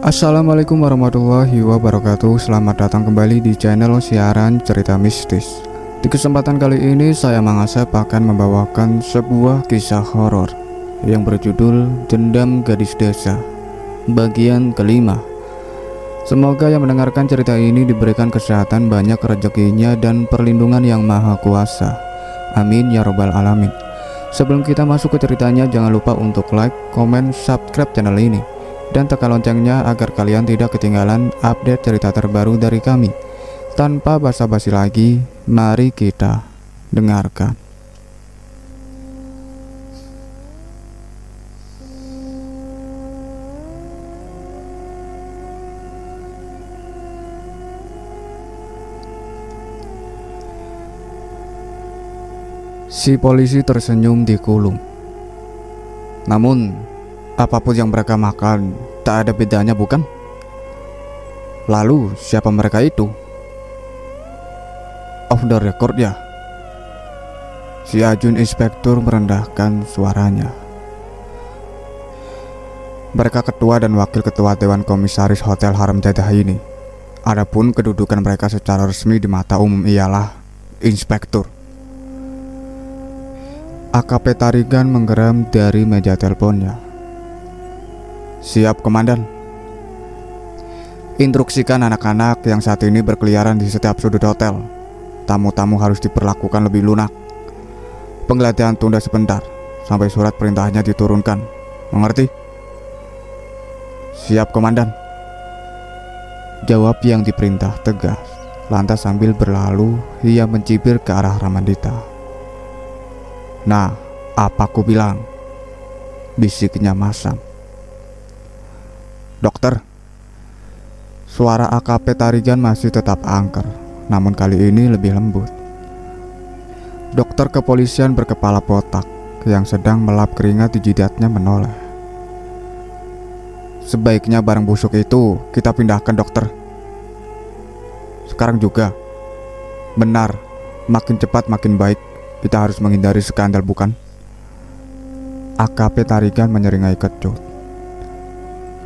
Assalamualaikum warahmatullahi wabarakatuh. Selamat datang kembali di channel siaran cerita mistis. Di kesempatan kali ini saya Mang Asep akan membawakan sebuah kisah horor yang berjudul Dendam Gadis Desa bagian kelima. Semoga yang mendengarkan cerita ini diberikan kesehatan, banyak rezekinya, dan perlindungan yang maha kuasa. Amin ya robbal alamin. Sebelum kita masuk ke ceritanya, jangan lupa untuk like, komen, subscribe channel ini dan tekan loncengnya agar kalian tidak ketinggalan update cerita terbaru dari kami. Tanpa basa-basi lagi, mari kita dengarkan. Si polisi tersenyum di kulum. Namun, apapun yang mereka makan, tak ada bedanya, bukan? Lalu, siapa mereka itu? Off the record ya? Si Ajun inspektur merendahkan suaranya. Mereka ketua dan wakil ketua Dewan Komisaris Hotel Haram Jadah ini. Adapun kedudukan mereka secara resmi di mata umum ialah inspektur. AKP Tarigan menggeram dari meja teleponnya. Siap, Komandan. Instruksikan anak-anak yang saat ini berkeliaran di setiap sudut hotel. Tamu-tamu harus diperlakukan lebih lunak. Penggeledahan tunda sebentar sampai surat perintahnya diturunkan. Mengerti? Siap, Komandan. Jawab yang diperintah tegas. Lantas sambil berlalu, ia mencibir ke arah Ramandita. Nah, apa ku bilang? Bisiknya masam. Dokter. Suara AKP Tarigan masih tetap angker, namun kali ini lebih lembut. Dokter kepolisian berkepala botak yang sedang melap keringat di jidatnya menoleh. Sebaiknya barang busuk itu kita pindahkan, dokter. Sekarang juga. Benar, makin cepat makin baik. Kita harus menghindari skandal, bukan? AKP Tarigan menyeringai kecut.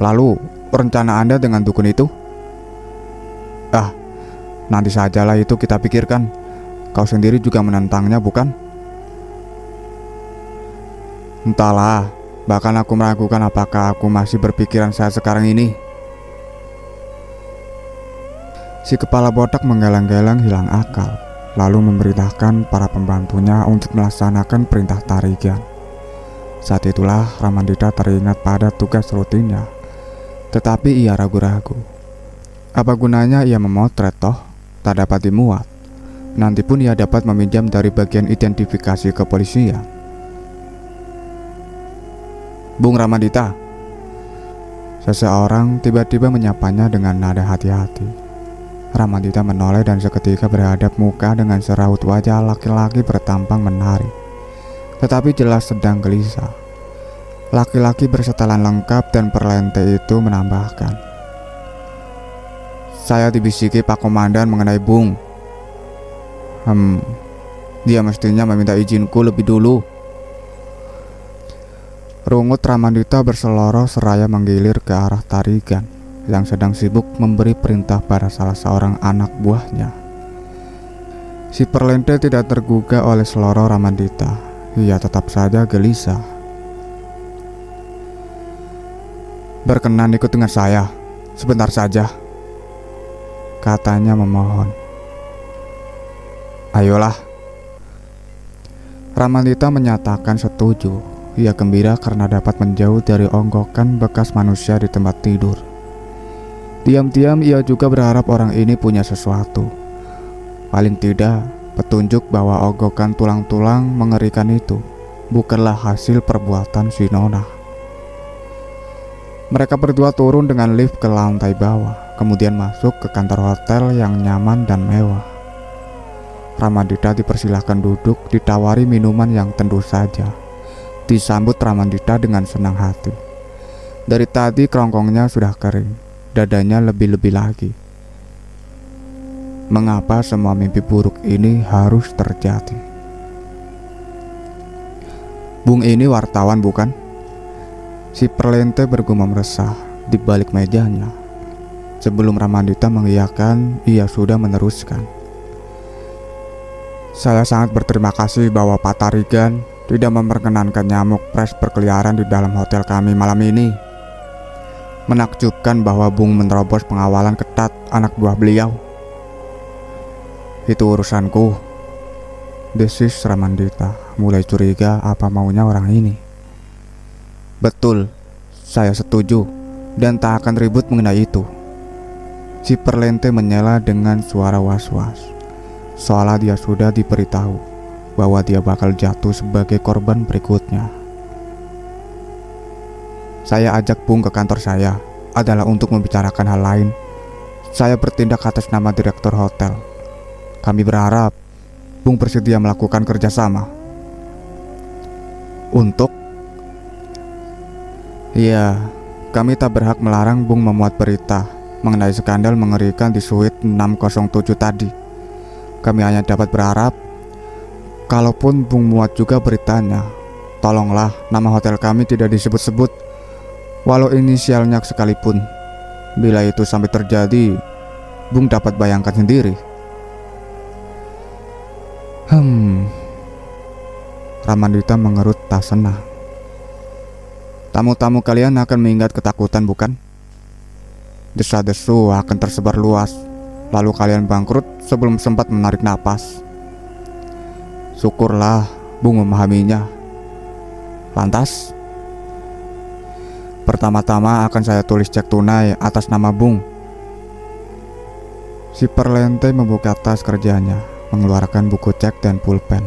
Lalu, rencana Anda dengan dukun itu? Nanti sajalah itu kita pikirkan. Kau sendiri juga menentangnya, bukan? Entahlah, bahkan aku meragukan apakah aku masih berpikiran saat sekarang ini. Si kepala botak menggeleng-geleng hilang akal, lalu memerintahkan para pembantunya untuk melaksanakan perintah Tarigan. Saat itulah Ramandita teringat pada tugas rutinnya, tetapi ia ragu-ragu. Apa gunanya ia memotret toh tak dapat dimuat? Nanti pun ia dapat meminjam dari bagian identifikasi kepolisian. Bung Ramandita. Seseorang tiba-tiba menyapanya dengan nada hati-hati. Ramandita menoleh dan seketika berhadap muka dengan seraut wajah laki-laki bertampang menarik, tetapi jelas sedang gelisah. Laki-laki bersetelan lengkap dan perlente itu menambahkan, saya dibisiki Pak Komandan mengenai Bung. Dia mestinya meminta izinku lebih dulu. Rungut Ramandita berseloroh seraya menggilir ke arah Tarigan yang sedang sibuk memberi perintah pada salah seorang anak buahnya. Si perlente tidak tergugah oleh seloroh Ramandita. Ia tetap saja gelisah. Berkenan ikut dengan saya, sebentar saja, katanya memohon. Ayolah. Ramandita menyatakan setuju. Ia gembira karena dapat menjauh dari onggokan bekas manusia di tempat tidur. Diam-diam ia juga berharap orang ini punya sesuatu. Paling tidak, petunjuk bahwa onggokan tulang-tulang mengerikan itu bukanlah hasil perbuatan si Nona. Mereka berdua turun dengan lift ke lantai bawah, kemudian masuk ke kantor hotel yang nyaman dan mewah. Ramandita dipersilahkan duduk, ditawari minuman yang tentu saja. Disambut Ramandita dengan senang hati. Dari tadi kerongkongnya sudah kering. Dadanya lebih-lebih lagi. Mengapa semua mimpi buruk ini harus terjadi? Bung ini wartawan, bukan? Si perlente bergumam resah. di balik mejanya. Sebelum Ramandita mengiyakan, ia sudah meneruskan. Saya sangat berterima kasih bahwa Pak Tarigan tidak memperkenankan nyamuk pres berkeliaran di dalam hotel kami malam ini. Menakjubkan bahwa Bung menerobos pengawalan ketat anak buah beliau. Itu urusanku, desis Ramandita, mulai curiga apa maunya orang ini. Betul, saya setuju dan tak akan ribut mengenai itu. Si Perlente menyela dengan suara was-was. Soalnya dia sudah diberitahu bahwa dia bakal jatuh sebagai korban berikutnya. Saya ajak Bung ke kantor saya adalah untuk membicarakan hal lain. Saya bertindak atas nama direktur hotel. Kami berharap Bung bersedia melakukan kerjasama. Untuk? Iya, kami tak berhak melarang Bung memuat berita mengenai skandal mengerikan di suite 607 tadi. Kami hanya dapat berharap, kalaupun Bung muat juga beritanya, tolonglah nama hotel kami tidak disebut-sebut, walau inisialnya sekalipun. Bila itu sampai terjadi, Bung dapat bayangkan sendiri. Ramandita mengerut tak senang. Tamu-tamu kalian akan mengingat ketakutan, bukan? Desa-desu akan tersebar luas, lalu kalian bangkrut sebelum sempat menarik napas. Syukurlah Bung memahaminya. Lantas, pertama-tama akan saya tulis cek tunai atas nama Bung. Si Perlente membuka tas kerjanya, mengeluarkan buku cek dan pulpen.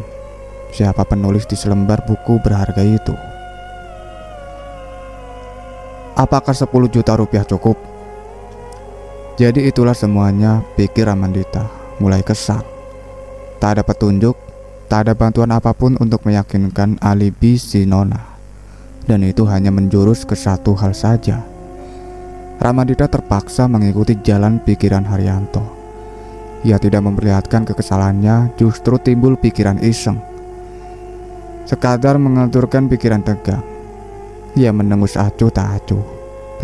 Siapa penulis di selembar buku berharga itu? Apakah 10 juta rupiah cukup? Jadi itulah semuanya, pikir Ramandita, mulai kesal. Tak ada petunjuk, tak ada bantuan apapun untuk meyakinkan alibi si Nona. Dan itu hanya menjurus ke satu hal saja. Ramandita terpaksa mengikuti jalan pikiran Haryanto. Ia tidak memperlihatkan kekesalannya, justru timbul pikiran iseng. Sekadar mengaturkan pikiran tegang. Ia menengus acuh tak acuh,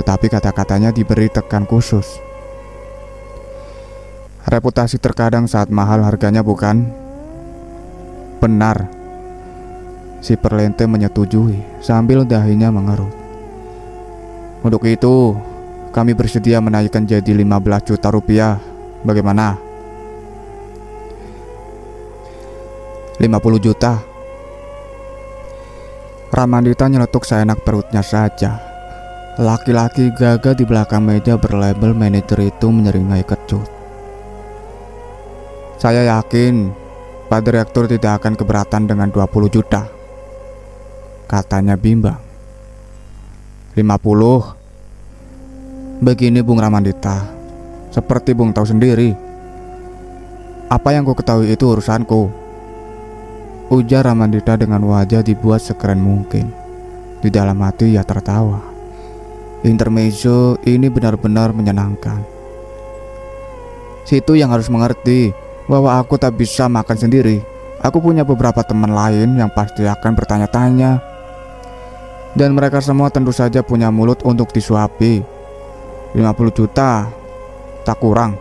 tetapi kata-katanya diberi tekan khusus. Reputasi terkadang saat mahal harganya, bukan? Benar. Si Perlente menyetujui sambil dahinya mengerut. Untuk itu, kami bersedia menaikkan jadi 15 juta rupiah. Bagaimana? 50 juta. Ramandita nyeletuk seenak perutnya saja. Laki-laki gagah di belakang meja berlabel manajer itu menyeringai kecut. Saya yakin Pak Direktur tidak akan keberatan dengan 20 juta, katanya bimbang. 50. Begini Bung Ramandita, seperti Bung tahu sendiri, apa yang ku ketahui itu urusanku, ujar Ramandita dengan wajah dibuat sekeren mungkin. Di dalam hati ia tertawa. Intermezzo ini benar-benar menyenangkan. Situ yang harus mengerti bahwa aku tak bisa makan sendiri. Aku punya beberapa teman lain yang pasti akan bertanya-tanya. Dan mereka semua tentu saja punya mulut untuk disuapi. 50 juta tak kurang.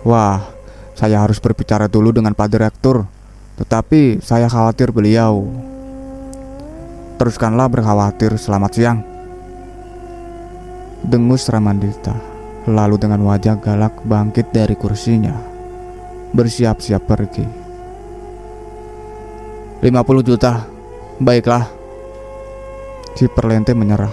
Wah, saya harus berbicara dulu dengan Pak Direktur. Tetapi saya khawatir beliau. Teruskanlah berkhawatir, selamat siang, dengus Ramandita. Lalu dengan wajah galak bangkit dari kursinya, bersiap-siap pergi. 50 juta, baiklah. Si Perlente menyerah.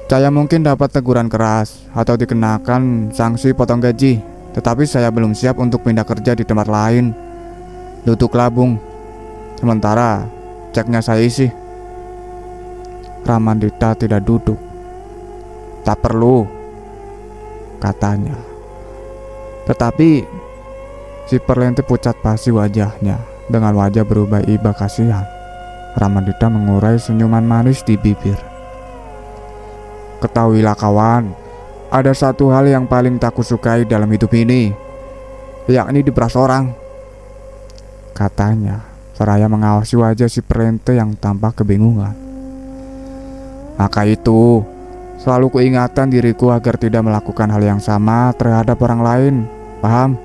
Saya mungkin dapat teguran keras atau dikenakan sanksi potong gaji, tetapi saya belum siap untuk pindah kerja di tempat lain. Duduklah Bung, sementara ceknya saya isi. Ramandita tidak duduk. Tak perlu, katanya. Tetapi si Perlente pucat pasi wajahnya. Dengan wajah berubah iba kasihan, Ramandita mengurai senyuman manis di bibir. Ketahuilah kawan, ada satu hal yang paling tak kusukai dalam hidup ini, yakni diperas orang, katanya seraya mengawasi wajah si Perlente yang tampak kebingungan. Maka itu, selalu kuingatkan diriku agar tidak melakukan hal yang sama terhadap orang lain. Paham?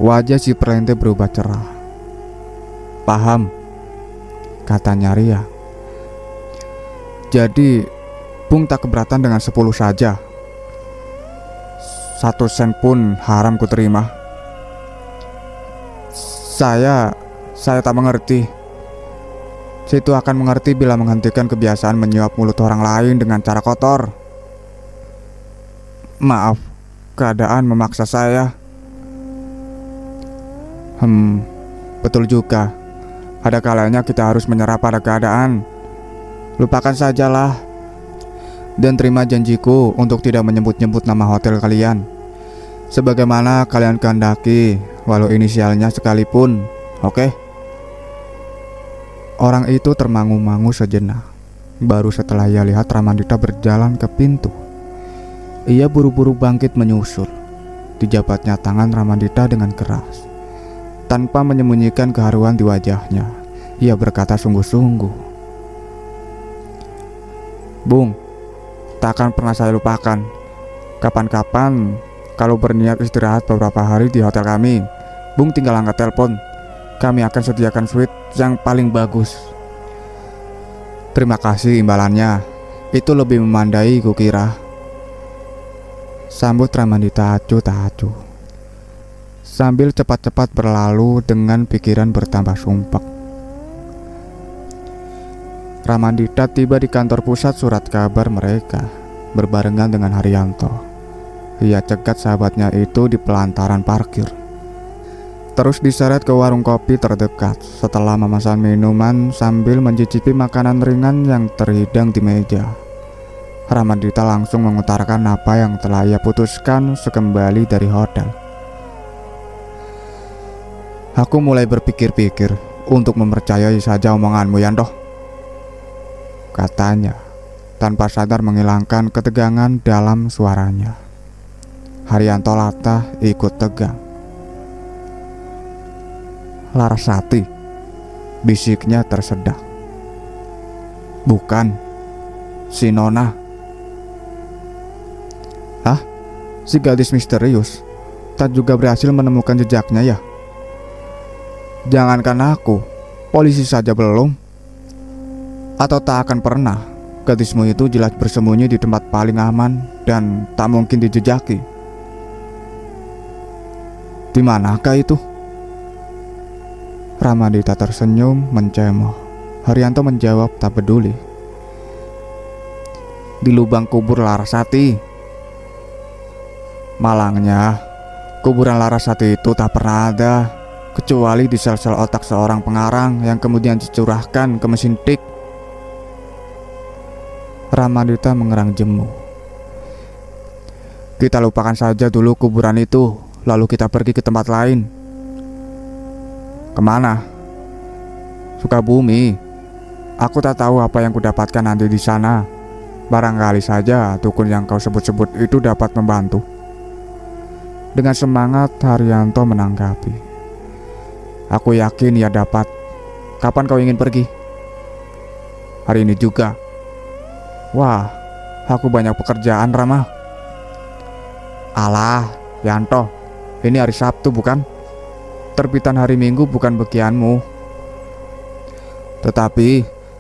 Wajah si Perlente berubah cerah. Paham, katanya Ria. Jadi, Bung tak keberatan dengan 10 saja. 1 sen pun haram ku terima. Saya tak mengerti. Situ akan mengerti bila menghentikan kebiasaan menyuap mulut orang lain dengan cara kotor. Maaf, keadaan memaksa saya. Betul juga. Ada kalanya kita harus menyerah pada keadaan. Lupakan sajalah. Dan terima janjiku untuk tidak menyebut-nyebut nama hotel kalian, sebagaimana kalian kehendaki, walau inisialnya sekalipun. Oke? Orang itu termangu-mangu sejenak. Baru setelah ia lihat Ramandita berjalan ke pintu, ia buru-buru bangkit menyusul. Dijabatnya tangan Ramandita dengan keras. Tanpa menyembunyikan keharuan di wajahnya, ia berkata sungguh-sungguh, Bung, tak akan pernah saya lupakan. Kapan-kapan kalau berniat istirahat beberapa hari di hotel kami, Bung tinggal angkat telepon. Kami akan sediakan suite yang paling bagus. Terima kasih imbalannya. Itu lebih memandai kukira. Sambut Ramandita acuh tak acuh, sambil cepat-cepat berlalu dengan pikiran bertambah sumpek. Ramandita tiba di kantor pusat surat kabar mereka berbarengan dengan Haryanto. Ia cegat sahabatnya itu di pelantaran parkir, terus diseret ke warung kopi terdekat setelah memesan minuman sambil mencicipi makanan ringan yang terhidang di meja. Ramandita langsung mengutarakan apa yang telah ia putuskan sekembali dari hotel. Aku mulai berpikir-pikir untuk mempercayai saja omonganmu, Yanto, katanya, tanpa sadar menghilangkan ketegangan dalam suaranya. Haryanto latah ikut tegang. Larasati, bisiknya tersedak. Bukan, si Nona. Hah? Si gadis misterius tak juga berhasil menemukan jejaknya ya? Jangankan aku, polisi saja belum. Atau tak akan pernah. Gadismu itu jelas bersembunyi di tempat paling aman dan tak mungkin dijejaki. Di manakah itu? Ramandita tersenyum mencemooh. Haryanto menjawab tak peduli. Di lubang kubur Larasati. Malangnya, kuburan Larasati itu tak pernah ada, kecuali di sel-sel otak seorang pengarang yang kemudian dicurahkan ke mesin tik. Ramandita mengerang jemu. Kita lupakan saja dulu kuburan itu, lalu kita pergi ke tempat lain. Kemana? Sukabumi. Aku tak tahu apa yang kudapatkan nanti di sana. Barangkali saja dukun yang kau sebut-sebut itu dapat membantu. Dengan semangat Haryanto menanggapi. Aku yakin ia dapat. Kapan kau ingin pergi? Hari ini juga. Wah, aku banyak pekerjaan, Rama. Alah, Yanto, ini hari Sabtu bukan? Terbitan hari Minggu bukan bagianmu. Tetapi,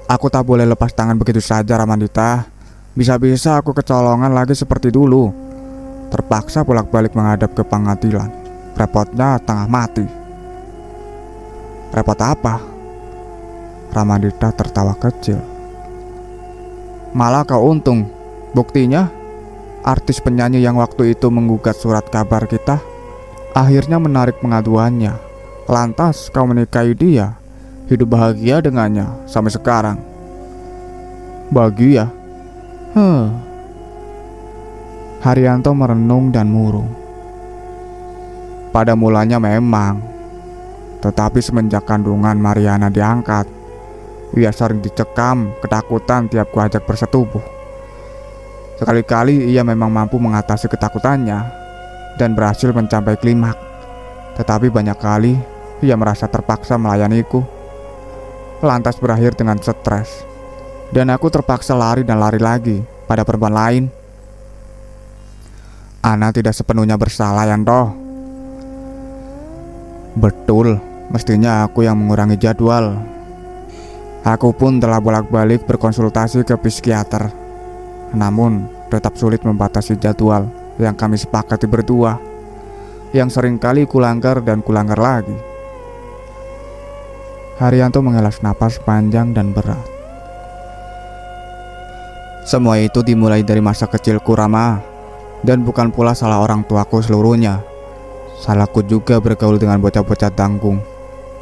aku tak boleh lepas tangan begitu saja, Ramandita. Bisa-bisa aku kecolongan lagi seperti dulu. Terpaksa bolak-balik menghadap ke pengadilan. Repotnya tengah mati. Repot apa? Ramandita tertawa kecil. Malah kau untung. Buktinya, artis penyanyi yang waktu itu menggugat surat kabar kita akhirnya menarik pengaduannya. Lantas kau menikahi dia, hidup bahagia dengannya sampai sekarang. Bahagia? Haryanto merenung dan murung. Pada mulanya memang, tetapi semenjak kandungan Mariana diangkat, ia sering dicekam ketakutan tiap kuajak bersetubuh. Sekali-kali ia memang mampu mengatasi ketakutannya dan berhasil mencapai klimaks. Tetapi banyak kali ia merasa terpaksa melayaniku, lantas berakhir dengan stres dan aku terpaksa lari dan lari lagi pada perempuan lain. Ana tidak sepenuhnya bersalah, Yanto. Betul, mestinya aku yang mengurangi jadwal. Aku pun telah bolak-balik berkonsultasi ke psikiater, namun tetap sulit membatasi jadwal yang kami sepakati berdua, yang seringkali kulanggar dan kulanggar lagi. Haryanto mengelas napas panjang dan berat. Semua itu dimulai dari masa kecilku, Rama, dan bukan pula salah orang tuaku seluruhnya. Salahku juga bergaul dengan bocah-bocah tanggung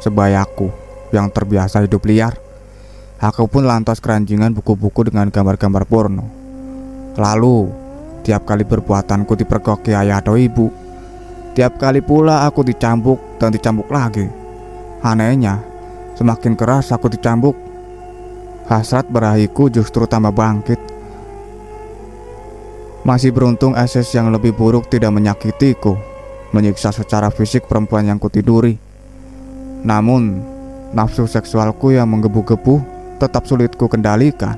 sebayaku yang terbiasa hidup liar. Aku pun lantas keranjingan buku-buku dengan gambar-gambar porno. Lalu, tiap kali perbuatanku dipergoki ayah atau ibu, tiap kali pula aku dicambuk dan dicambuk lagi. Anehnya, semakin keras aku dicambuk, hasrat berahiku justru tambah bangkit. Masih beruntung SS yang lebih buruk tidak menyakitiku, menyiksa secara fisik perempuan yang kutiduri. Namun, nafsu seksualku yang menggebu-gebu tetap sulitku kendalikan.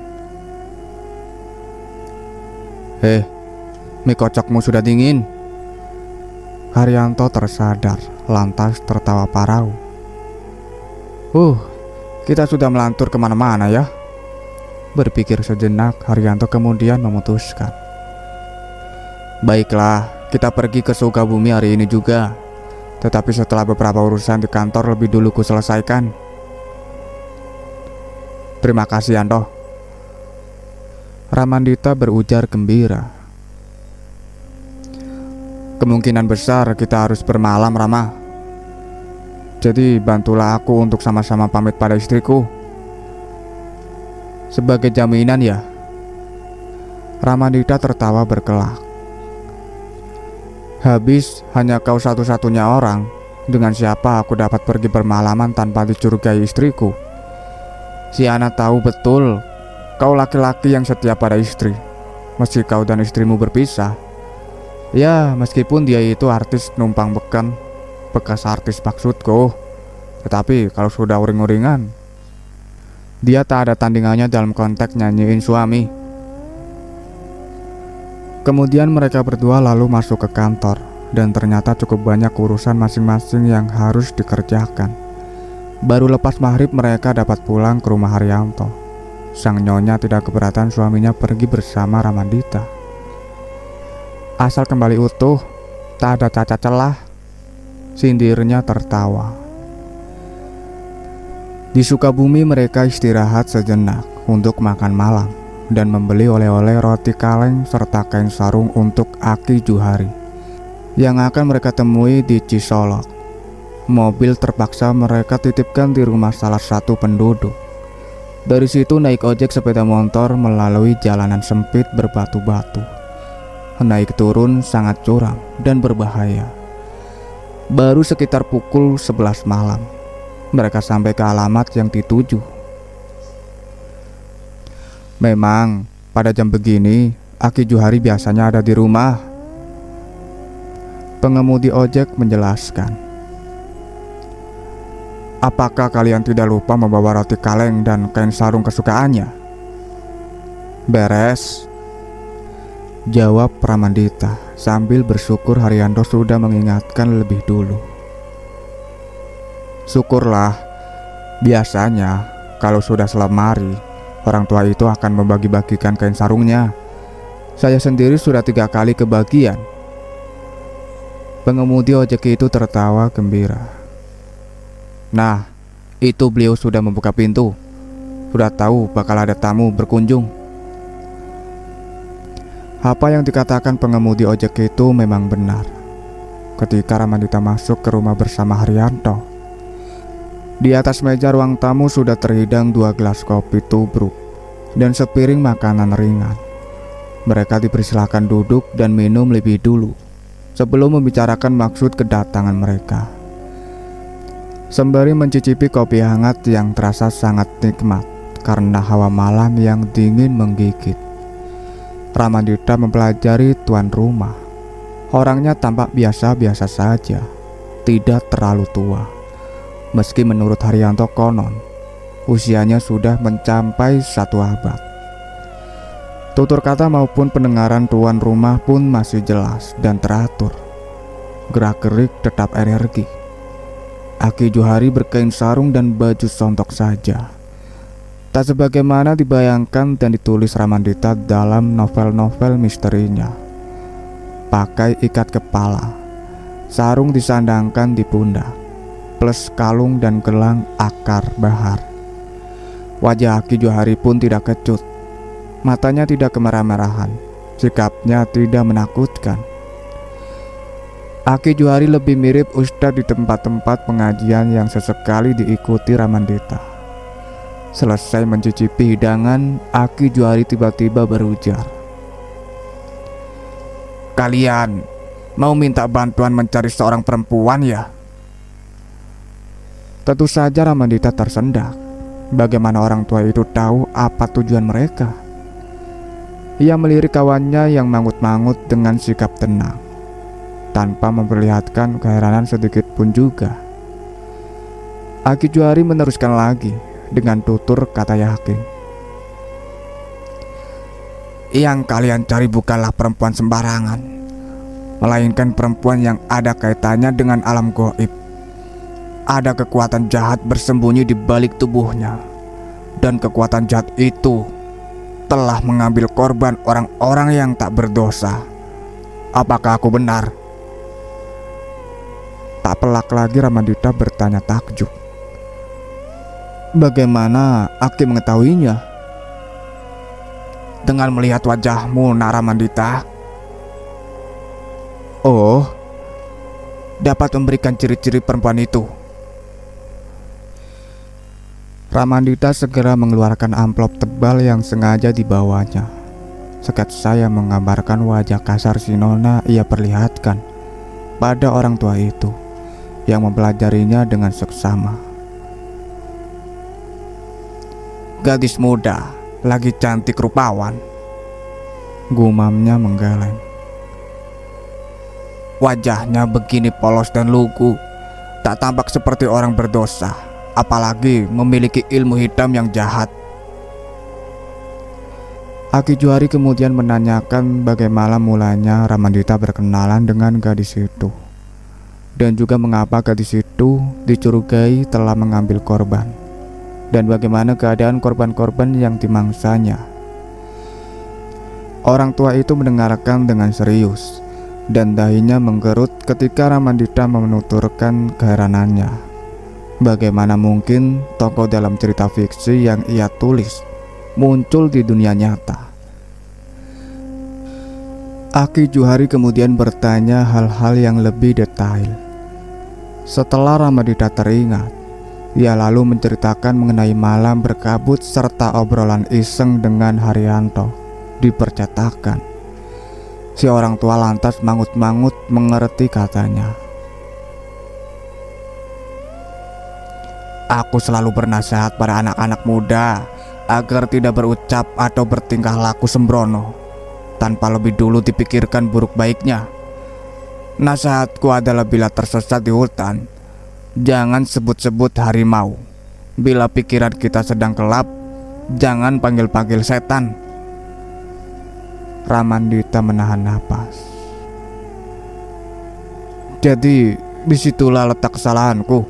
Mie kocokmu sudah dingin. Haryanto tersadar, lantas tertawa parau. Kita sudah melantur kemana-mana ya. Berpikir sejenak, Haryanto kemudian memutuskan. Baiklah, kita pergi ke Sukabumi hari ini juga. Tetapi setelah beberapa urusan di kantor lebih dulu ku selesaikan. Terima kasih, Yanto. Ramandita berujar gembira. Kemungkinan besar kita harus bermalam, Rama. Jadi bantulah aku untuk sama-sama pamit pada istriku. Sebagai jaminan ya. Ramandita tertawa berkelak. Habis hanya kau satu-satunya orang dengan siapa aku dapat pergi bermalaman tanpa dicurigai istriku. Si Ana tahu betul kau laki-laki yang setia pada istri, meski kau dan istrimu berpisah. Ya, meskipun dia itu artis numpang beken, bekas artis maksudku. Tetapi kalau sudah uring-uringan, dia tak ada tandingannya dalam konteks nyanyiin suami. Kemudian mereka berdua lalu masuk ke kantor, dan ternyata cukup banyak urusan masing-masing yang harus dikerjakan. Baru lepas maghrib mereka dapat pulang ke rumah Haryanto. Sang nyonya tidak keberatan suaminya pergi bersama Ramandita. Asal kembali utuh, tak ada cacat celah, sindirnya tertawa. Di Sukabumi mereka istirahat sejenak untuk makan malam dan membeli oleh-oleh roti kaleng serta kain sarung untuk Aki Juhari yang akan mereka temui di Cisolok. Mobil terpaksa mereka titipkan di rumah salah satu penduduk. Dari situ naik ojek sepeda motor melalui jalanan sempit berbatu-batu. Naik turun sangat curam dan berbahaya. Baru sekitar pukul 11 malam mereka sampai ke alamat yang dituju. Memang pada jam begini Aki Juhari biasanya ada di rumah. Pengemudi ojek menjelaskan. Apakah kalian tidak lupa membawa roti kaleng dan kain sarung kesukaannya? Beres, jawab Ramandita sambil bersyukur Haryanto sudah mengingatkan lebih dulu. Syukurlah, biasanya kalau sudah selemari, orang tua itu akan membagi-bagikan kain sarungnya. Saya sendiri sudah 3 kali kebagian. Pengemudi ojek itu tertawa gembira. Nah, itu beliau sudah membuka pintu. Sudah tahu bakal ada tamu berkunjung. Apa yang dikatakan pengemudi ojek itu memang benar. Ketika Ramandita masuk ke rumah bersama Haryanto, di atas meja ruang tamu sudah terhidang 2 gelas kopi tubruk dan sepiring makanan ringan. Mereka dipersilakan duduk dan minum lebih dulu sebelum membicarakan maksud kedatangan mereka. Sembari mencicipi kopi hangat yang terasa sangat nikmat karena hawa malam yang dingin menggigit, Ramandita mempelajari tuan rumah. Orangnya tampak biasa-biasa saja, tidak terlalu tua. Meski menurut Haryanto konon, Usianya sudah mencapai 1 abad. Tutur kata maupun pendengaran tuan rumah pun masih jelas dan teratur. Gerak-gerik tetap energi. Aki Johari berkain sarung dan baju sontok saja, tak sebagaimana dibayangkan dan ditulis Ramandita dalam novel-novel misterinya. Pakai ikat kepala, sarung disandangkan di pundak, plus kalung dan gelang akar bahar. Wajah Aki Johari pun tidak kecut. Matanya tidak kemerah-merahan, sikapnya tidak menakutkan. Aki Johari lebih mirip ustadz di tempat-tempat pengajian yang sesekali diikuti Ramandita. Selesai mencicipi hidangan, Aki Johari tiba-tiba berujar, "Kalian mau minta bantuan mencari seorang perempuan ya?" Tentu saja Ramandita tersendak. Bagaimana orang tua itu tahu apa tujuan mereka? Ia melirik kawannya yang mangut-mangut dengan sikap tenang, tanpa memperlihatkan keheranan sedikit pun juga. Aki Johari meneruskan lagi dengan tutur kata yakin, "Yang kalian cari bukanlah perempuan sembarangan, melainkan perempuan yang ada kaitannya dengan alam gaib. Ada kekuatan jahat bersembunyi di balik tubuhnya, dan kekuatan jahat itu telah mengambil korban orang-orang yang tak berdosa. Apakah aku benar?" Tak pelak lagi Ramandita bertanya takjub, "Bagaimana Aki mengetahuinya?" "Dengan melihat wajahmu, Naramandita." "Oh, dapat memberikan ciri-ciri perempuan itu?" Ramandita segera mengeluarkan amplop tebal yang sengaja dibawanya. Sketsa yang menggambarkan wajah kasar si nona ia perlihatkan pada orang tua itu yang mempelajarinya dengan seksama. "Gadis muda, lagi cantik rupawan," gumamnya menggeleng. "Wajahnya begini polos dan lugu, tak tampak seperti orang berdosa, apalagi memiliki ilmu hitam yang jahat." Aki Johari kemudian menanyakan bagaimana mulanya Ramandita berkenalan dengan gadis itu, dan juga mengapa gadis itu dicurigai telah mengambil korban, dan bagaimana keadaan korban-korban yang dimangsanya. Orang tua itu mendengarkan dengan serius, dan dahinya menggerut ketika Ramandita menuturkan keheranannya. Bagaimana mungkin tokoh dalam cerita fiksi yang ia tulis muncul di dunia nyata? Aki Johari kemudian bertanya hal-hal yang lebih detail. Setelah Ramandita teringat, ia lalu menceritakan mengenai malam berkabut serta obrolan iseng dengan Haryanto di percetakan. Si orang tua lantas mangut-mangut mengerti katanya. "Aku selalu bernasihat pada anak-anak muda agar tidak berucap atau bertingkah laku sembrono tanpa lebih dulu dipikirkan buruk baiknya. Nasihatku adalah bila tersesat di hutan, jangan sebut-sebut harimau. Bila pikiran kita sedang gelap, jangan panggil-panggil setan." Ramandita menahan napas. "Jadi disitulah letak kesalahanku,"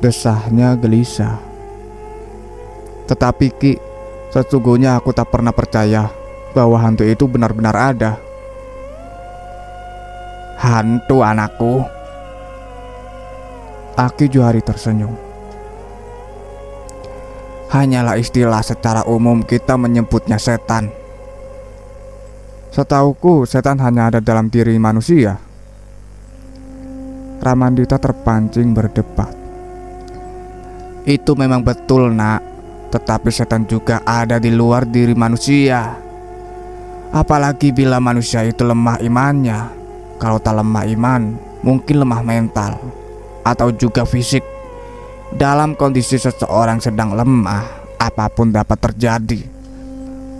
desahnya gelisah. "Tetapi Ki, sesungguhnya aku tak pernah percaya bahwa hantu itu benar-benar ada." "Hantu, anakku?" Aki Johari tersenyum. "Hanyalah istilah secara umum kita menyebutnya setan. Setauku setan hanya ada dalam diri manusia." Ramandita terpancing berdebat. "Itu memang betul, Nak. Tetapi setan juga ada di luar diri manusia. Apalagi bila manusia itu lemah imannya. Kalau tak lemah iman, mungkin lemah mental atau juga fisik. Dalam kondisi seseorang sedang lemah, apapun dapat terjadi,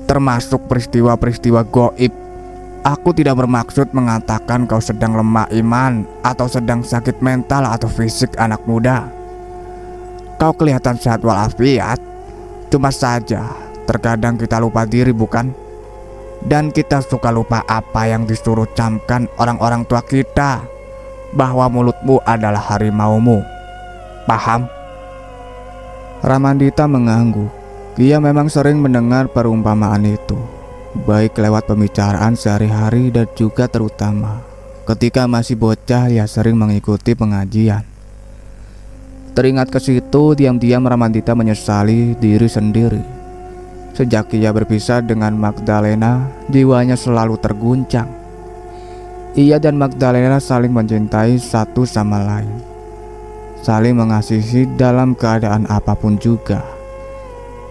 termasuk peristiwa-peristiwa gaib. Aku tidak bermaksud mengatakan kau sedang lemah iman atau sedang sakit mental atau fisik, anak muda. Kau kelihatan sehat walafiat. Cuma saja terkadang kita lupa diri, bukan? Dan kita suka lupa apa yang disuruh camkan orang-orang tua kita, bahwa mulutmu adalah harimaumu. Paham? Ramandita mengangguk. Ia memang sering mendengar perumpamaan itu, baik lewat pembicaraan sehari-hari dan juga terutama ketika masih bocah ia sering mengikuti pengajian. Teringat ke situ, diam-diam Ramandita menyesali diri sendiri. Sejak ia berpisah dengan Magdalena, jiwanya selalu terguncang. Ia dan Magdalena saling mencintai satu sama lain, saling mengasihi dalam keadaan apapun juga.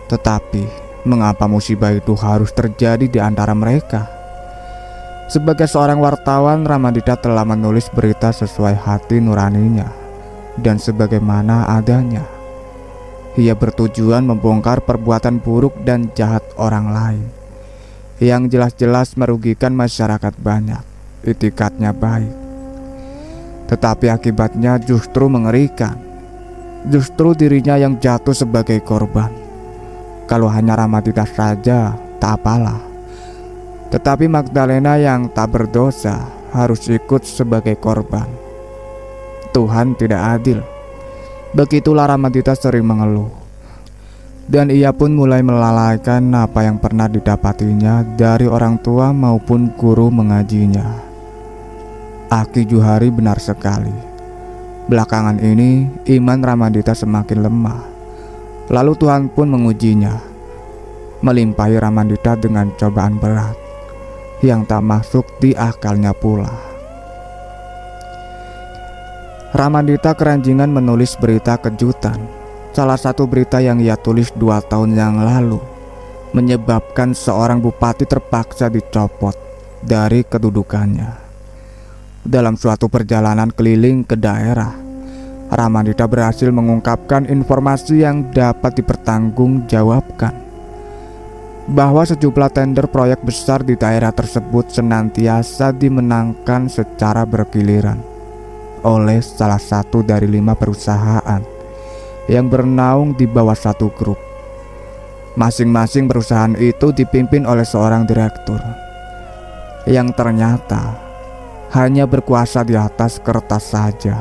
Tetapi, mengapa musibah itu harus terjadi di antara mereka? Sebagai seorang wartawan, Ramandita telah menulis berita sesuai hati nuraninya dan sebagaimana adanya. Ia bertujuan membongkar perbuatan buruk dan jahat orang lain yang jelas-jelas merugikan masyarakat banyak. Itikadnya baik, tetapi akibatnya justru mengerikan. Justru dirinya yang jatuh sebagai korban. Kalau hanya Ramandita saja, tak apalah. Tetapi Magdalena yang tak berdosa harus ikut sebagai korban. Tuhan tidak adil. Begitulah Ramandita sering mengeluh. Dan ia pun mulai melalaikan apa yang pernah didapatinya dari orang tua maupun guru mengajinya. Aki Juhari benar sekali. Belakangan ini iman Ramandita semakin lemah. Lalu Tuhan pun mengujinya, melimpahi Ramandita dengan cobaan berat yang tak masuk di akalnya pula. Ramandita keranjingan menulis berita kejutan. Salah satu berita yang ia tulis 2 tahun yang lalu menyebabkan seorang bupati terpaksa dicopot dari kedudukannya. Dalam suatu perjalanan keliling ke daerah, Ramandita berhasil mengungkapkan informasi yang dapat dipertanggungjawabkan, bahwa sejumlah tender proyek besar di daerah tersebut senantiasa dimenangkan secara bergiliran oleh salah satu dari 5 perusahaan yang bernaung di bawah satu grup. Masing-masing perusahaan itu dipimpin oleh seorang direktur yang ternyata hanya berkuasa di atas kertas saja.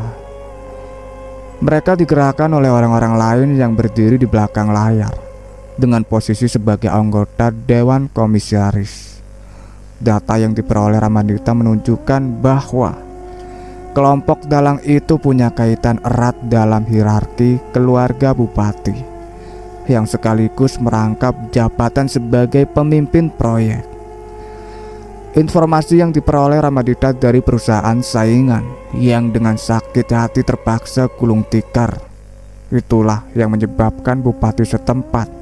Mereka digerakkan oleh orang-orang lain yang berdiri di belakang layar dengan posisi sebagai anggota Dewan Komisaris. Data yang diperoleh Ramandita menunjukkan bahwa kelompok dalang itu punya kaitan erat dalam hierarki keluarga bupati, yang sekaligus merangkap jabatan sebagai pemimpin proyek. Informasi yang diperoleh Ramandita dari perusahaan saingan yang dengan sakit hati terpaksa gulung tikar, itulah yang menyebabkan bupati setempat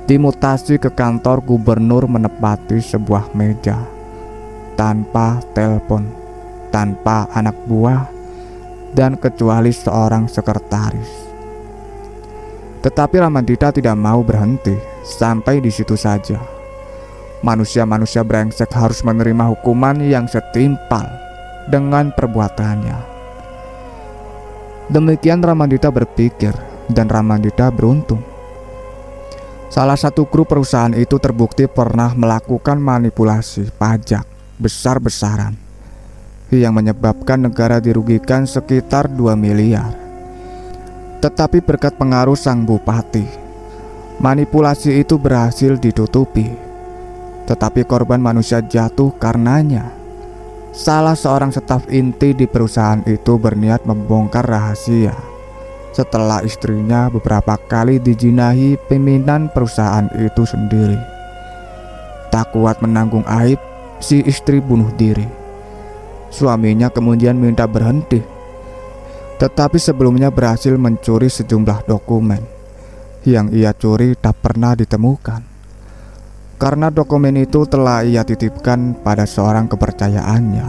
dimutasi ke kantor gubernur menepati sebuah meja tanpa telepon, tanpa anak buah, dan kecuali seorang sekretaris. Tetapi Ramandita tidak mau berhenti sampai di situ saja. Manusia-manusia brengsek harus menerima hukuman yang setimpal dengan perbuatannya. Demikian Ramandita berpikir, dan Ramandita beruntung. Salah satu grup perusahaan itu terbukti pernah melakukan manipulasi pajak besar-besaran yang menyebabkan negara dirugikan sekitar 2 miliar. Tetapi berkat pengaruh sang bupati, manipulasi itu berhasil ditutupi. Tetapi korban manusia jatuh karenanya. Salah seorang staf inti di perusahaan itu berniat membongkar rahasia setelah istrinya beberapa kali dijinahi pimpinan perusahaan itu sendiri. Tak kuat menanggung aib, si istri bunuh diri. Suaminya kemudian minta berhenti, tetapi sebelumnya berhasil mencuri sejumlah dokumen yang ia curi tak pernah ditemukan, karena dokumen itu telah ia titipkan pada seorang kepercayaannya,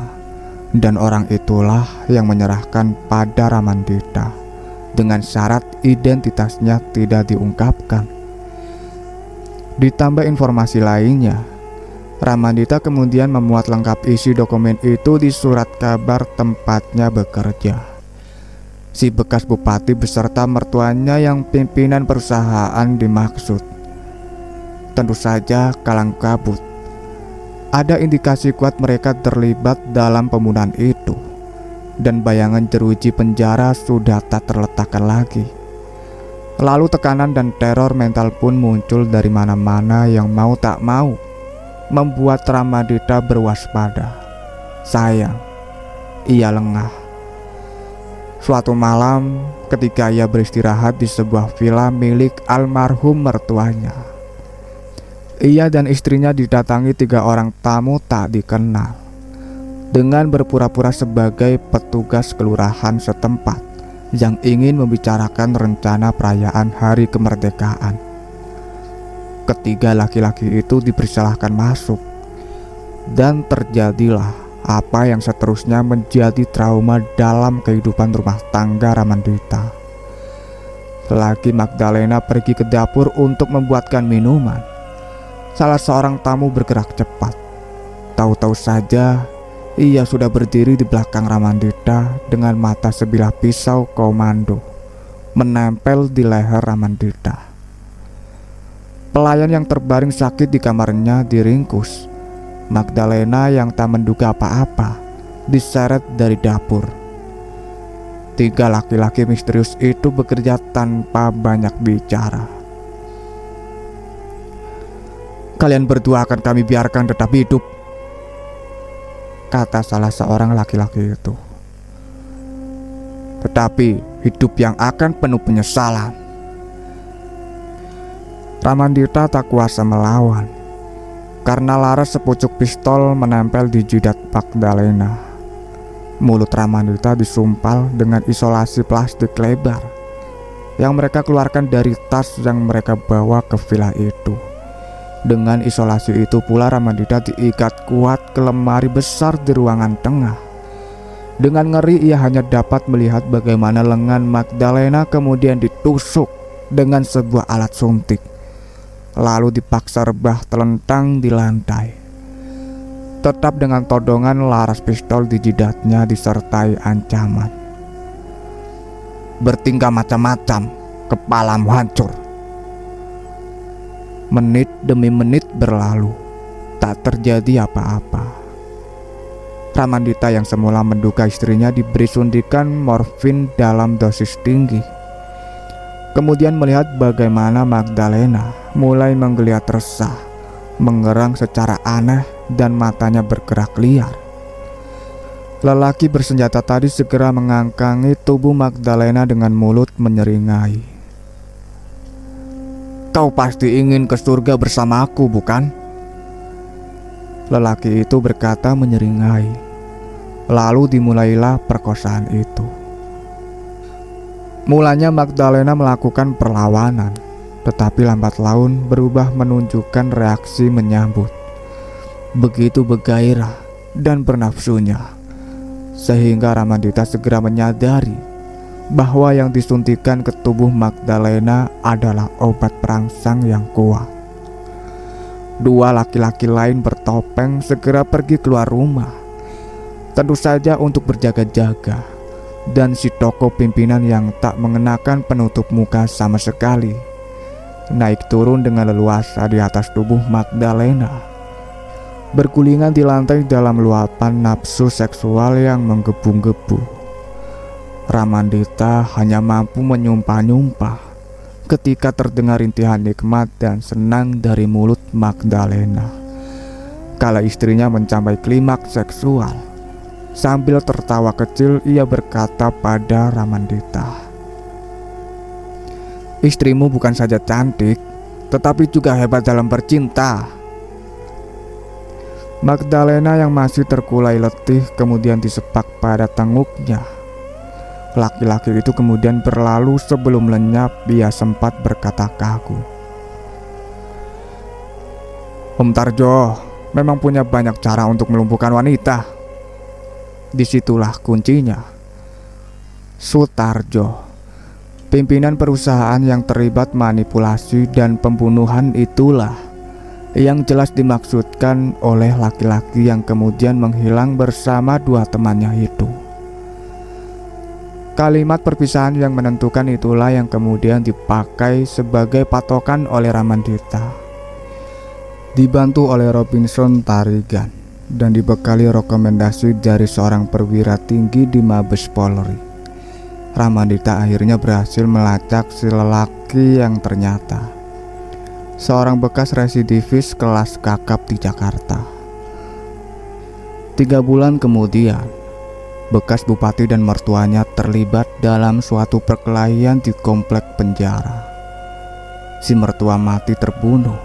dan orang itulah yang menyerahkan pada Ramandita dengan syarat identitasnya tidak diungkapkan. Ditambah informasi lainnya, Ramandita kemudian memuat lengkap isi dokumen itu di surat kabar tempatnya bekerja. si bekas bupati beserta mertuanya yang pimpinan perusahaan dimaksud. Tentu saja kalang kabut. Ada indikasi kuat mereka terlibat dalam pembunuhan itu, dan bayangan jeruji penjara sudah tak terletakkan lagi. Lalu tekanan dan teror mental pun muncul dari mana-mana yang mau tak mau membuat Ramadita berwaspada. Sayang, ia lengah. Suatu malam ketika ia beristirahat di sebuah villa milik almarhum mertuanya, ia dan istrinya didatangi 3 orang tamu tak dikenal dengan berpura-pura sebagai petugas kelurahan setempat yang ingin membicarakan rencana perayaan hari kemerdekaan. Ketiga laki-laki itu dipersilahkan masuk, dan terjadilah apa yang seterusnya menjadi trauma dalam kehidupan rumah tangga Ramandita. Selagi Magdalena pergi ke dapur untuk membuatkan minuman, salah seorang tamu bergerak cepat. Tahu-tahu saja ia sudah berdiri di belakang Ramandita dengan mata sebilah pisau komando menempel di leher Ramandita. Pelayan yang terbaring sakit di kamarnya diringkus. Magdalena yang tak menduga apa-apa diseret dari dapur. 3 laki-laki misterius itu bekerja tanpa banyak bicara. "Kalian berdua akan kami biarkan tetap hidup," kata salah seorang laki-laki itu. "Tetapi hidup yang akan penuh penyesalan." Ramandita tak kuasa melawan karena laras sepucuk pistol menempel di jidat Magdalena. Mulut Ramandita disumpal dengan isolasi plastik lebar yang mereka keluarkan dari tas yang mereka bawa ke villa itu. Dengan isolasi itu pula Ramandita diikat kuat ke lemari besar di ruangan tengah. Dengan ngeri ia hanya dapat melihat bagaimana lengan Magdalena kemudian ditusuk dengan sebuah alat suntik, lalu dipaksa rebah telentang di lantai. Tetap dengan todongan laras pistol di jidatnya disertai ancaman, "Bertingkah macam-macam, kepalamu hancur." Menit demi menit berlalu, tak terjadi apa-apa. Ramandita yang semula menduga istrinya diberi suntikan morfin dalam dosis tinggi, kemudian melihat bagaimana Magdalena mulai menggeliat resah, mengerang secara aneh, dan matanya bergerak liar. Lelaki bersenjata tadi segera mengangkangi tubuh Magdalena dengan mulut menyeringai. "Kau pasti ingin ke surga bersama aku, bukan?" Lelaki itu berkata menyeringai. Lalu dimulailah perkosaan itu. Mulanya Magdalena melakukan perlawanan, tetapi lambat laun berubah menunjukkan reaksi menyambut. Begitu bergairah dan bernafsunya, sehingga Ramandita segera menyadari bahwa yang disuntikan ke tubuh Magdalena adalah obat perangsang yang kuat. 2 laki-laki lain bertopeng segera pergi keluar rumah, tentu saja untuk berjaga-jaga, dan si tokoh pimpinan yang tak mengenakan penutup muka sama sekali naik turun dengan leluasa di atas tubuh Magdalena, bergulingan di lantai dalam luapan nafsu seksual yang menggebu-gebu. Ramandita hanya mampu menyumpah-nyumpah ketika terdengar rintihan nikmat dan senang dari mulut Magdalena kala istrinya mencapai klimaks seksual. Sambil tertawa kecil ia berkata pada Ramandita, "Istrimu bukan saja cantik, tetapi juga hebat dalam bercinta." Magdalena yang masih terkulai letih kemudian disepak pada tenguknya. Laki-laki itu kemudian berlalu sebelum lenyap. Ia sempat berkata kaku, "Om Tarjo memang punya banyak cara untuk melumpuhkan wanita." Disitulah kuncinya. Sutarjo, pimpinan perusahaan yang terlibat manipulasi dan pembunuhan, itulah yang jelas dimaksudkan oleh laki-laki yang kemudian menghilang bersama 2 temannya itu. Kalimat perpisahan yang menentukan itulah yang kemudian dipakai sebagai patokan oleh Ramandita. Dibantu oleh Robinson Tarigan dan dibekali rekomendasi dari seorang perwira tinggi di Mabes Polri, Ramandita akhirnya berhasil melacak si lelaki yang ternyata seorang bekas residivis kelas kakap di Jakarta. 3 bulan kemudian, bekas bupati dan mertuanya terlibat dalam suatu perkelahian di komplek penjara. Si mertua mati terbunuh.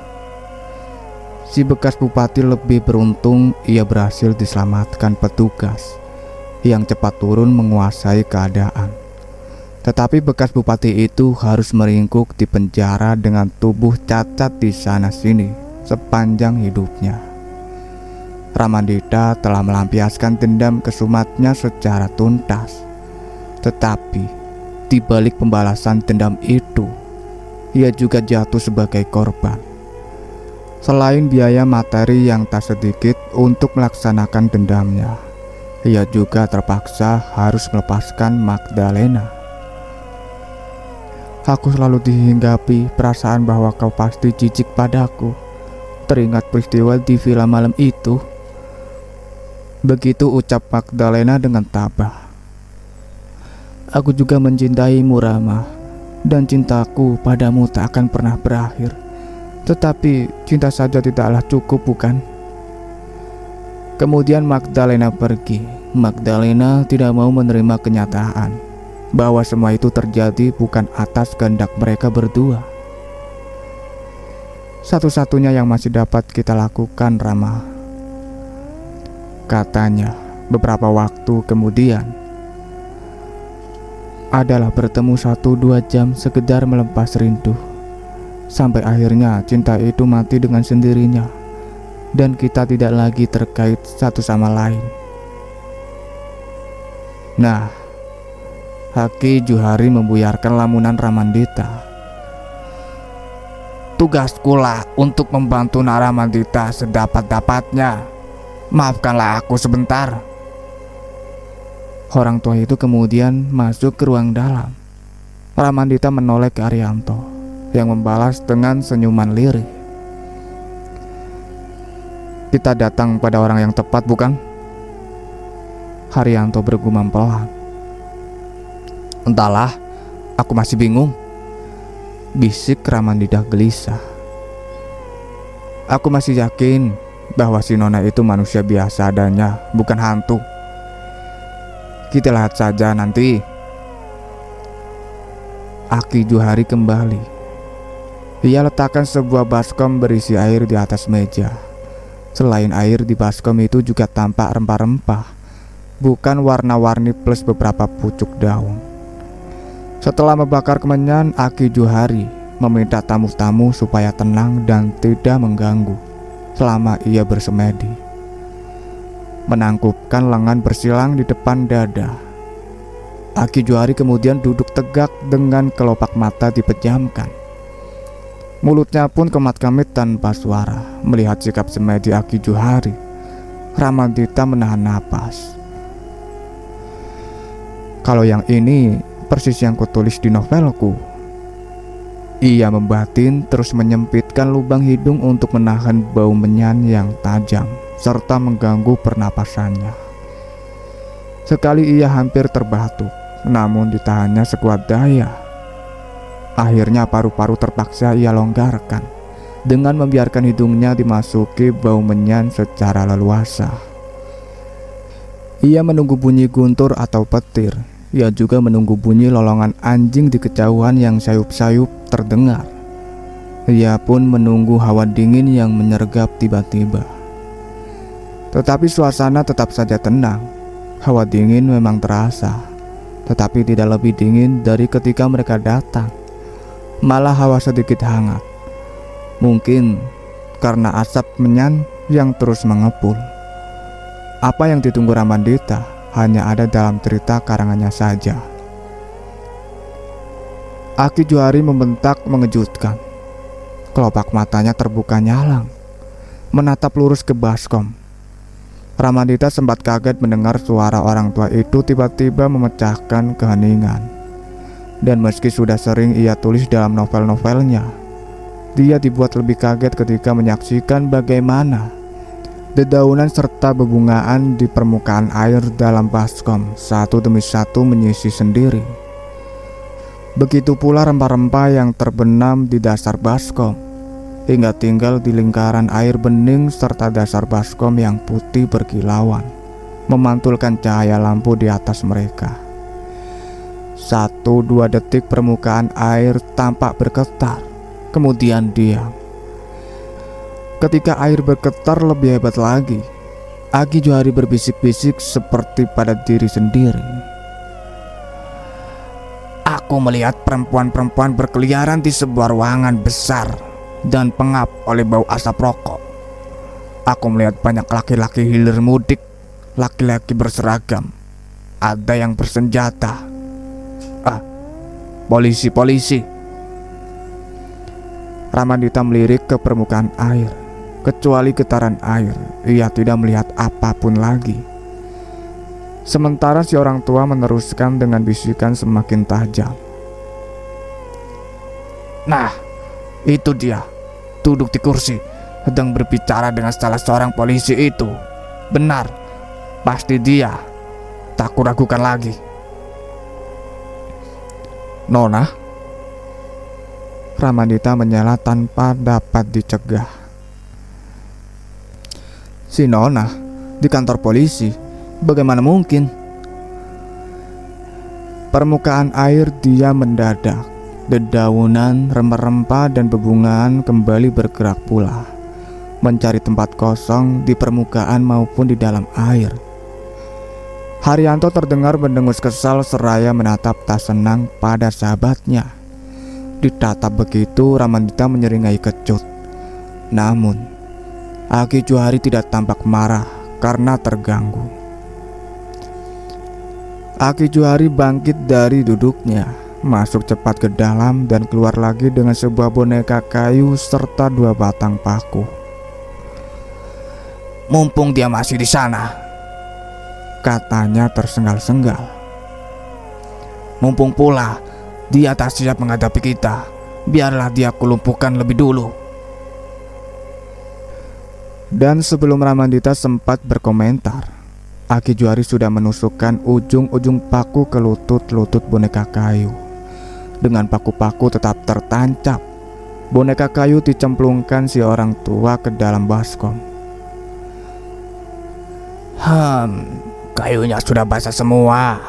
Si bekas bupati lebih beruntung, ia berhasil diselamatkan petugas yang cepat turun menguasai keadaan. Tetapi bekas bupati itu harus meringkuk di penjara dengan tubuh cacat di sana-sini sepanjang hidupnya. Ramandita telah melampiaskan dendam kesumatnya secara tuntas. Tetapi di balik pembalasan dendam itu, ia juga jatuh sebagai korban. Selain biaya materi yang tak sedikit untuk melaksanakan dendamnya, ia juga terpaksa harus melepaskan Magdalena. Aku selalu dihinggapi perasaan bahwa kau pasti jijik padaku. Teringat peristiwa di villa malam itu. Begitu ucap Magdalena dengan tabah. Aku juga mencintaimu, Rama, dan cintaku padamu tak akan pernah berakhir. Tetapi cinta saja tidaklah cukup, bukan? Kemudian Magdalena pergi. Magdalena tidak mau menerima kenyataan bahwa semua itu terjadi bukan atas kehendak mereka berdua. Satu-satunya yang masih dapat kita lakukan, Rama, katanya beberapa waktu kemudian, adalah bertemu 1-2 jam sekedar melepas rindu. Sampai akhirnya cinta itu mati dengan sendirinya dan kita tidak lagi terkait satu sama lain. Nah, Haki Juhari membuyarkan lamunan Ramandita. Tugaskulah untuk membantu Ramandita sedapat-dapatnya. Maafkanlah aku sebentar. Orang tua itu kemudian masuk ke ruang dalam. Ramandita menoleh ke Arianto yang membalas dengan senyuman lirih. Kita datang pada orang yang tepat, bukan? Haryanto bergumam pelan. Entahlah, aku masih bingung, bisik Ramandita gelisah. Aku masih yakin bahwa si Nona itu manusia biasa adanya, bukan hantu. Kita lihat saja nanti. Haki Juhari kembali. Ia letakkan sebuah baskom berisi air di atas meja. Selain air, di baskom itu juga tampak rempah-rempah, bukan warna-warni plus beberapa pucuk daun. Setelah membakar kemenyan, Haki Juhari meminta tamu-tamu supaya tenang dan tidak mengganggu selama ia bersemedi. Menangkupkan lengan bersilang di depan dada, Haki Juhari kemudian duduk tegak dengan kelopak mata dipejamkan. Mulutnya pun kemat-kamit tanpa suara. Melihat sikap semedi Haki Juhari, Ramandita menahan napas. Kalau yang ini persis yang kutulis di novelku. Ia membatin terus menyempitkan lubang hidung untuk menahan bau menyan yang tajam serta mengganggu pernapasannya. Sekali ia hampir terbatuk, namun ditahannya sekuat daya. Akhirnya paru-paru terpaksa ia longgarkan dengan membiarkan hidungnya dimasuki bau menyan secara leluasa. Ia menunggu bunyi guntur atau petir. Ia juga menunggu bunyi lolongan anjing di kejauhan yang sayup-sayup terdengar. Ia pun menunggu hawa dingin yang menyergap tiba-tiba. Tetapi suasana tetap saja tenang. Hawa dingin memang terasa, tetapi tidak lebih dingin dari ketika mereka datang. Malah hawa sedikit hangat. Mungkin karena asap menyan yang terus mengepul. Apa yang ditunggu Ramandita hanya ada dalam cerita karangannya saja. Haki Juhari membentak mengejutkan. Kelopak matanya terbuka nyalang, menatap lurus ke baskom. Ramandita sempat kaget mendengar suara orang tua itu tiba-tiba memecahkan keheningan. Dan meski sudah sering ia tulis dalam novel-novelnya, dia dibuat lebih kaget ketika menyaksikan bagaimana dedaunan serta bebungaan di permukaan air dalam baskom satu demi satu menyisi sendiri. Begitu pula rempah-rempah yang terbenam di dasar baskom, hingga tinggal di lingkaran air bening serta dasar baskom yang putih berkilauan, memantulkan cahaya lampu di atas mereka. 1-2 detik permukaan air tampak bergetar, kemudian diam. Ketika air bergetar lebih hebat lagi, Aki Johari berbisik-bisik seperti pada diri sendiri. Aku melihat perempuan-perempuan berkeliaran di sebuah ruangan besar dan pengap oleh bau asap rokok. Aku melihat banyak laki-laki hilir mudik, laki-laki berseragam, ada yang bersenjata. Polisi. Ramandita melirik ke permukaan air. Kecuali getaran air, ia tidak melihat apapun lagi. Sementara si orang tua meneruskan dengan bisikan semakin tajam. Nah, itu dia, duduk di kursi, sedang berbicara dengan salah seorang polisi itu. Benar, pasti dia. Tak kuragukan lagi. Nona? Ramandita menyela tanpa dapat dicegah. Si Nona di kantor polisi? Bagaimana mungkin? Permukaan air dia mendadak. Dedaunan, rempah-rempah dan bebungaan kembali bergerak pula, mencari tempat kosong di permukaan maupun di dalam air. Haryanto terdengar mendengus kesal seraya menatap tak senang pada sahabatnya. Ditatap begitu, Ramandita menyeringai kecut. Namun Aki Johari tidak tampak marah karena terganggu. Aki Johari bangkit dari duduknya, masuk cepat ke dalam dan keluar lagi dengan sebuah boneka kayu serta 2 batang paku. Mumpung dia masih di sana, katanya tersengal-sengal. Mumpung pula dia tak siap menghadapi kita, biarlah dia kulumpuhkan lebih dulu. Dan sebelum Ramandita sempat berkomentar, Aki Johari sudah menusukkan ujung-ujung paku ke lutut-lutut boneka kayu. Dengan paku-paku tetap tertancap, boneka kayu dicemplungkan si orang tua ke dalam baskom. Kayunya sudah basah semua.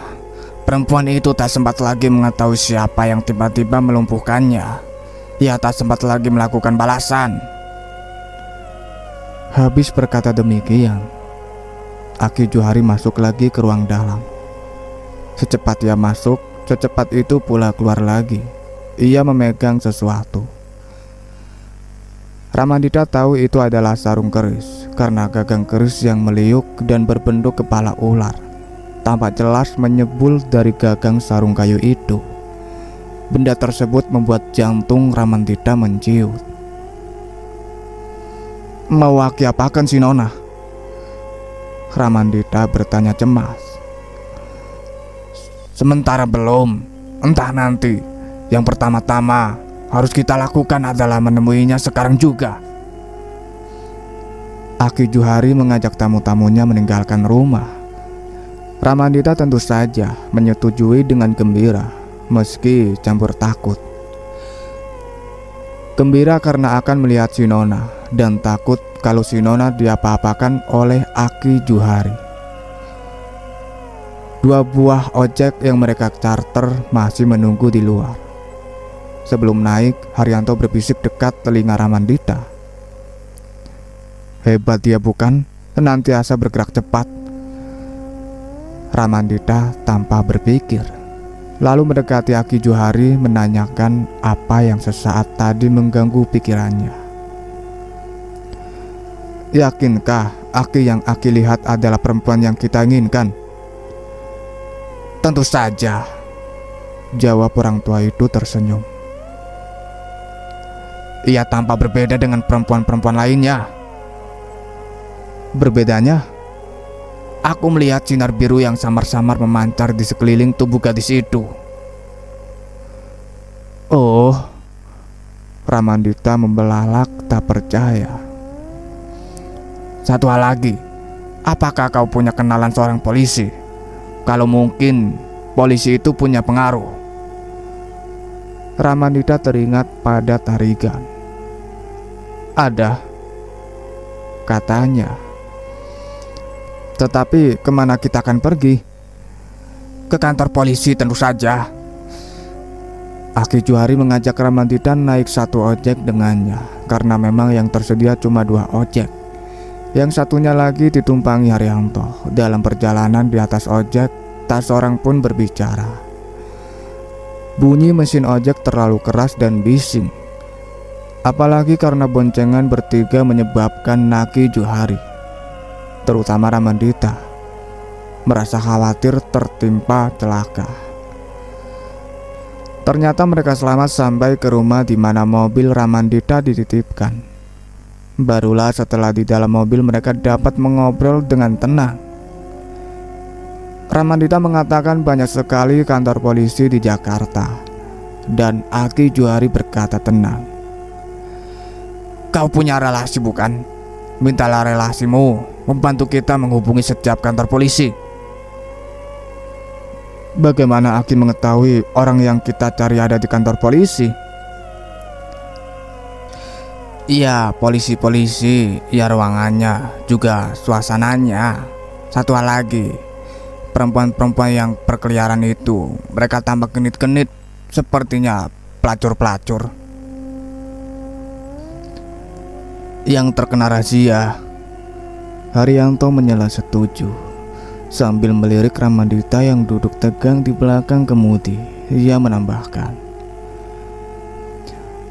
Perempuan itu tak sempat lagi mengetahui siapa yang tiba-tiba melumpuhkannya. Ia tak sempat lagi melakukan balasan. Habis berkata demikian, Aki Johari masuk lagi ke ruang dalam. Secepat ia masuk, secepat itu pula keluar lagi. Ia memegang sesuatu. Ramandita tahu itu adalah sarung keris karena gagang keris yang meliuk dan berbentuk kepala ular tampak jelas menyebul dari gagang sarung kayu itu. Benda tersebut membuat jantung Ramandita menciut. Mau Aki apakan si Nona? Ramandita bertanya cemas. Sementara belum, entah nanti. Yang pertama-tama harus kita lakukan adalah menemuinya sekarang juga. Aki Johari mengajak tamu-tamunya meninggalkan rumah. Ramandita tentu saja menyetujui dengan gembira, meski campur takut. Gembira karena akan melihat si Nona, dan takut kalau si Nona diapa-apakan oleh Aki Johari. 2 buah ojek yang mereka charter masih menunggu di luar. Sebelum naik, Haryanto berbisik dekat telinga Ramandita. Hebat dia bukan, senantiasa bergerak cepat. Ramandita tanpa berpikir, lalu mendekati Aki Johari menanyakan apa yang sesaat tadi mengganggu pikirannya. Yakinkah Aki yang Aki lihat adalah perempuan yang kita inginkan? Tentu saja, jawab orang tua itu tersenyum. Ia tampak berbeda dengan perempuan-perempuan lainnya. Berbedanya? Aku melihat sinar biru yang samar-samar memancar di sekeliling tubuh gadis itu. Oh, Ramandita membelalak tak percaya. Satu hal lagi, apakah kau punya kenalan seorang polisi? Kalau mungkin polisi itu punya pengaruh. Ramandita teringat pada Tarigan. Ada, katanya. Tetapi kemana kita akan pergi? Ke kantor polisi tentu saja. Aki Johari mengajak Ramandita naik satu ojek dengannya, karena memang yang tersedia cuma 2 ojek. Yang satunya lagi ditumpangi Haryanto. Dalam perjalanan di atas ojek, tak seorang pun berbicara. Bunyi mesin ojek terlalu keras dan bising. Apalagi karena boncengan bertiga menyebabkan Aki Johari, terutama Ramandita, merasa khawatir tertimpa celaka. Ternyata mereka selamat sampai ke rumah di mana mobil Ramandita dititipkan. Barulah setelah di dalam mobil mereka dapat mengobrol dengan tenang. Ramandita mengatakan banyak sekali kantor polisi di Jakarta, dan Aki Johari berkata tenang. Kau punya relasi bukan? Mintalah relasimu membantu kita menghubungi setiap kantor polisi. Bagaimana Aki mengetahui orang yang kita cari ada di kantor polisi? Iya, polisi-polisi, ya ruangannya, juga suasananya. Satu hal lagi, perempuan-perempuan yang berkeliaran itu, mereka tampak genit-genit, sepertinya pelacur-pelacur yang terkena razia. Haryanto menyela setuju sambil melirik Ramandita yang duduk tegang di belakang kemudi. Ia menambahkan,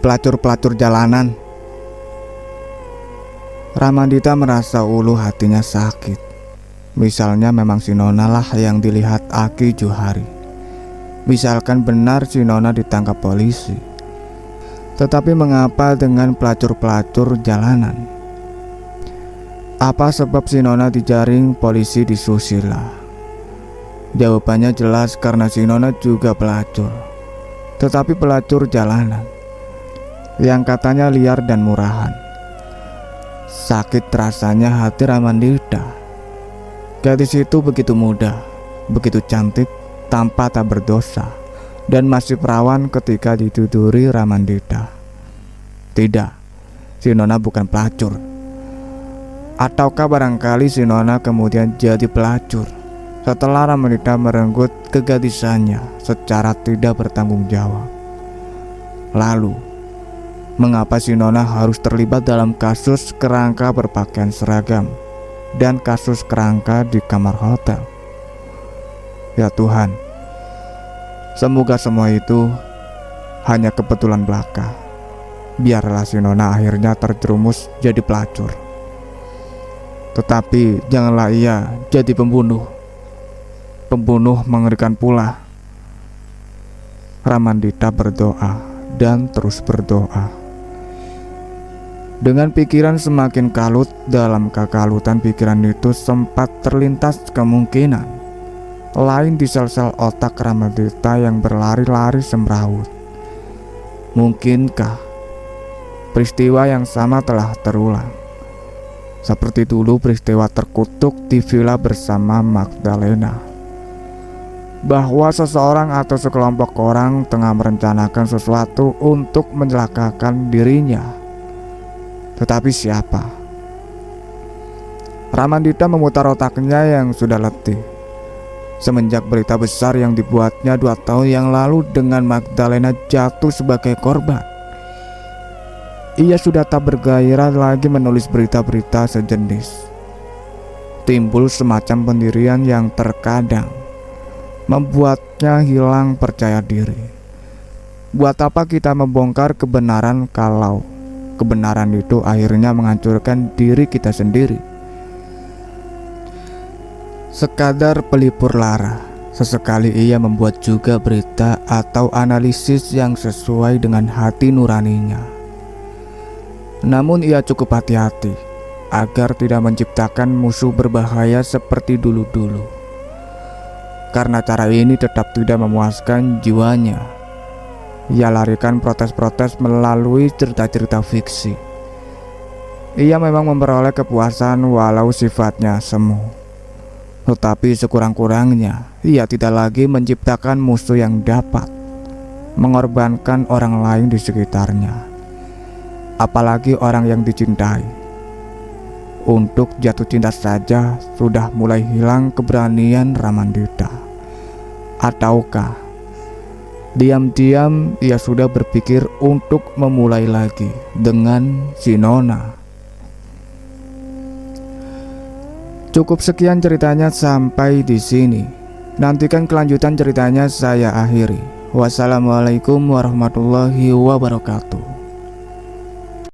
pelacur-pelacur jalanan. Ramandita merasa ulu hatinya sakit. Misalnya memang si Nona lah yang dilihat Aki Johari. Misalkan benar si Nona ditangkap polisi. Tetapi mengapa dengan pelacur-pelacur jalanan? Apa sebab si Nona dijaring polisi di Susila? Jawabannya jelas karena si Nona juga pelacur. Tetapi pelacur jalanan yang katanya liar dan murahan. Sakit rasanya hati Ramandita. Gadis itu begitu muda, begitu cantik, tanpa tak berdosa, dan masih perawan ketika dituturi Ramandita. Tidak, si Nona bukan pelacur. Ataukah barangkali si Nona kemudian jadi pelacur setelah Ramandita merenggut kegadisannya secara tidak bertanggung jawab. Lalu, mengapa si Nona harus terlibat dalam kasus kerangka berpakaian seragam dan kasus kerangka di kamar hotel? Ya Tuhan, semoga semua itu hanya kebetulan belaka. Biarlah si Nona akhirnya terjerumus jadi pelacur. Tetapi janganlah ia jadi pembunuh. Pembunuh mengerikan pula. Ramandita berdoa dan terus berdoa. Dengan pikiran semakin kalut, dalam kekalutan pikiran itu sempat terlintas kemungkinan lain di sel-sel otak Ramandita yang berlari-lari semrawut. Mungkinkah peristiwa yang sama telah terulang? Seperti dulu peristiwa terkutuk di villa bersama Magdalena, bahwa seseorang atau sekelompok orang tengah merencanakan sesuatu untuk mencelakakan dirinya. Tetapi siapa? Ramandita memutar otaknya yang sudah letih semenjak berita besar yang dibuatnya 2 tahun yang lalu dengan Magdalena jatuh sebagai korban. Ia sudah tak bergairah lagi menulis berita-berita sejenis. Timbul semacam pendirian yang terkadang membuatnya hilang percaya diri. Buat apa kita membongkar kebenaran kalau kebenaran itu akhirnya menghancurkan diri kita sendiri? Sekadar pelipur lara, sesekali ia membuat juga berita atau analisis yang sesuai dengan hati nuraninya. Namun ia cukup hati-hati agar tidak menciptakan musuh berbahaya seperti dulu-dulu. Karena cara ini tetap tidak memuaskan jiwanya, ia larikan protes-protes melalui cerita-cerita fiksi. Ia memang memperoleh kepuasan walau sifatnya semu, tetapi sekurang-kurangnya ia tidak lagi menciptakan musuh yang dapat mengorbankan orang lain di sekitarnya, apalagi orang yang dicintai. Untuk jatuh cinta saja sudah mulai hilang keberanian Ramandita. Ataukah diam-diam ia sudah berpikir untuk memulai lagi dengan si Nona? Cukup sekian ceritanya sampai di sini. Nantikan kelanjutan ceritanya saya akhiri. Wassalamualaikum warahmatullahi wabarakatuh.